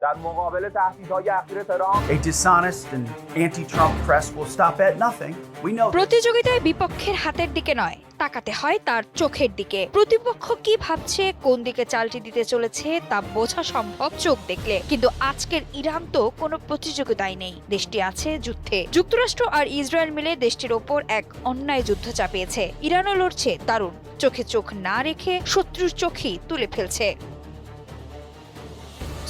A dishonest and anti-Trump press will stop at nothing. We know this. প্রতিযোগিতায় বিপক্ষের হাতের দিকে নয়, তাকাতে হয় তার চোখের দিকে। প্রতিপক্ষ কি ভাবছে, কোন দিকে চালটি দিতে চলেছে তা বোঝা সম্ভব চোখ দেখলে। কিন্তু আজকের ইরান তো কোনো প্রতিযোগিতায় নেই, দেশটি আছে যুদ্ধে। যুক্তরাষ্ট্র আর ইসরায়েল মিলে দেশটির ওপর এক অন্যায় যুদ্ধ চাপিয়েছে। ইরানও লড়ছে দারুণ, চোখে চোখ না রেখে শত্রুর চোখই তুলে ফেলছে।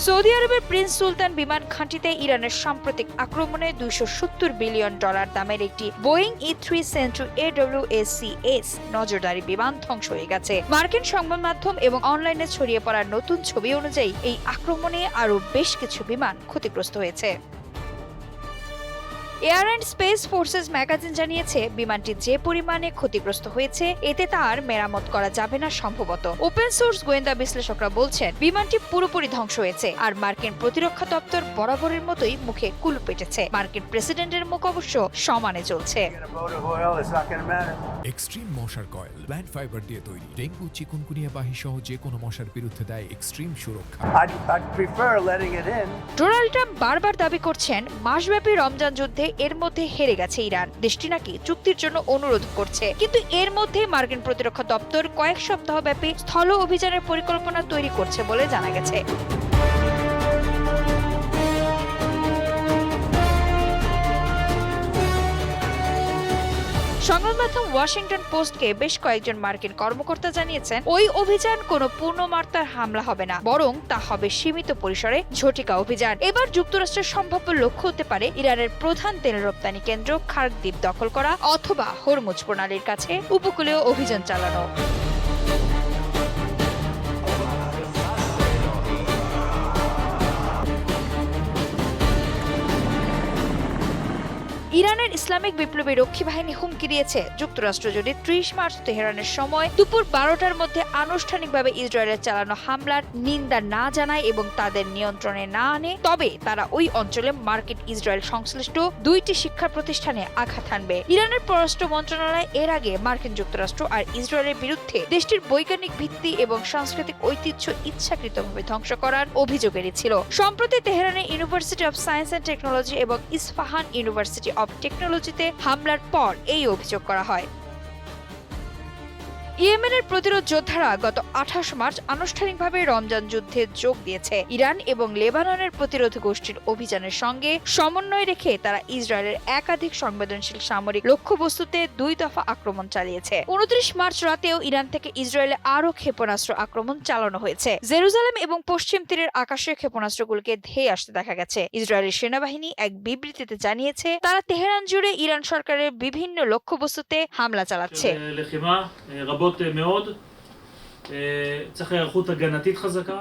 সৌদি আরবের প্রিন্স সুলতান বিমান ঘাঁটিতে ইরানের সাম্প্রতিক আক্রমণে $270 বিলিয়ন দামের একটি বোয়িং E-3 AWACS নজরদারি বিমান ধ্বংস হয়ে গেছে। মার্কিন সংবাদ মাধ্যম এবং অনলাইনে ছড়িয়ে পড়া নতুন ছবি অনুযায়ী এই আক্রমণে আরও বেশ কিছু বিমান ক্ষতিগ্রস্ত হয়েছে। Air and space forces magazine জানিয়েছে, বিমানটি যে পরিমাণে ক্ষতিগ্রস্ত হয়েছে এতে তার মেরামত করা যাবে না সম্ভবত। ওপেন সোর্স গোয়েন্দা বিশ্লেষকরা বলছেন, বিমানটি পুরোপুরি ধ্বংস হয়েছে। আর মার্কিন প্রতিরক্ষা দপ্তর বরাবরের মতোই মুখে কুলু পেটেছে। মার্কিন প্রেসিডেন্টের মুখ অবশ্য সমানে চলছে। এক্সট্রিম মশার কয়েল প্ল্যান্ট ফাইবার দিয়ে তৈরি, ডেঙ্গু চিকুনগুনিয়া বাহি সহ যে কোনো মশার বিরুদ্ধে দেয় এক্সট্রিম সুরক্ষা। I'd prefer letting it in. Donald Trump বারবার দাবি করছেন, মাসব্যাপী রমজান যুদ্ধে এর মধ্যে হেরে গেছে ইরান। দেশটি নাকি চুক্তির জন্য অনুরোধ করছে, কিন্তু এর মধ্যে মার্কিন প্রতিরক্ষা দপ্তর কয়েক সপ্তাহব্যাপী স্থল অভিযানের পরিকল্পনা তৈরি করছে বলে জানা গেছে। সংবাদ মাধ্যম ওয়াশিংটন পোস্টকে বেশ কয়েকজন মার্কিন কর্মকর্তা জানিয়েছেন, ওই অভিযান কোনো পূর্ণমাত্রার হামলা হবে না, বরং তা হবে সীমিত পরিসরে ঝটিকা অভিযান। এবার যুক্তরাষ্ট্রের সম্ভাব্য লক্ষ্য হতে পারে ইরানের প্রধান তেল রপ্তানি কেন্দ্র খার্ক দ্বীপ দখল করা অথবা হরমুজ প্রণালীর কাছে উপকূলীয় অভিযান চালানো। ইরানের ইসলামিক বিপ্লবী রক্ষী বাহিনী হুমকি দিয়েছে, যুক্তরাষ্ট্র যদি 30 মার্চ তেহরানের সময় দুপুর 12টার মধ্যে আনুষ্ঠানিকভাবে ইসরায়েলের চালানো হামলার নিন্দা না জানায় এবং তাদের নিয়ন্ত্রণে না আনে, তবে তারা ওই অঞ্চলে মার্কিন ইসরায়েল সংশ্লিষ্ট 2টি শিক্ষা প্রতিষ্ঠানে আঘাত হানবে। ইরানের পররাষ্ট্র মন্ত্রণালয় এর আগে মার্কিন যুক্তরাষ্ট্র আর ইসরায়েলের বিরুদ্ধে দেশটির বৈজ্ঞানিক ভিত্তি এবং সাংস্কৃতিক ঐতিহ্য ইচ্ছাকৃতভাবে ধ্বংস করার অভিযোগ এনেছিল। সম্প্রতি তেহরানের university of science and technology এবং ইস্পাহান ইউনিভার্সিটি অব টেকনোলজিতে হামলার পর এই অভিযোগ করা হয়। ইয়েমেনের প্রতিরোধ যোদ্ধারা গত 28 মার্চ আনুষ্ঠানিকভাবে রমজান যুদ্ধে যোগ দিয়েছে। ইরান এবং লেবাননের প্রতিরোধ গোষ্ঠীর অভিযানের সঙ্গে সমন্বয় রেখে তারা ইসরায়েলের একাধিক সংবেদনশীল সামরিক লক্ষ্যবস্তুতে 2 দফা আক্রমণ চালিয়েছে। 29 মার্চ রাতেও ইরান থেকে ইসরায়েলে আরও ক্ষেপণাস্ত্র আক্রমণ চালানো হয়েছে। জেরুজালেম এবং পশ্চিম তীরের আকাশীয় ক্ষেপণাস্ত্রগুলোকে ধেয়ে আসতে দেখা গেছে। ইসরায়েলের সেনাবাহিনী এক বিবৃতিতে জানিয়েছে, তারা তেহরান জুড়ে ইরান সরকারের বিভিন্ন লক্ষ্যবস্তুতে হামলা চালাচ্ছে। רבות מאוד, צריך היערכות הגנתית חזקה.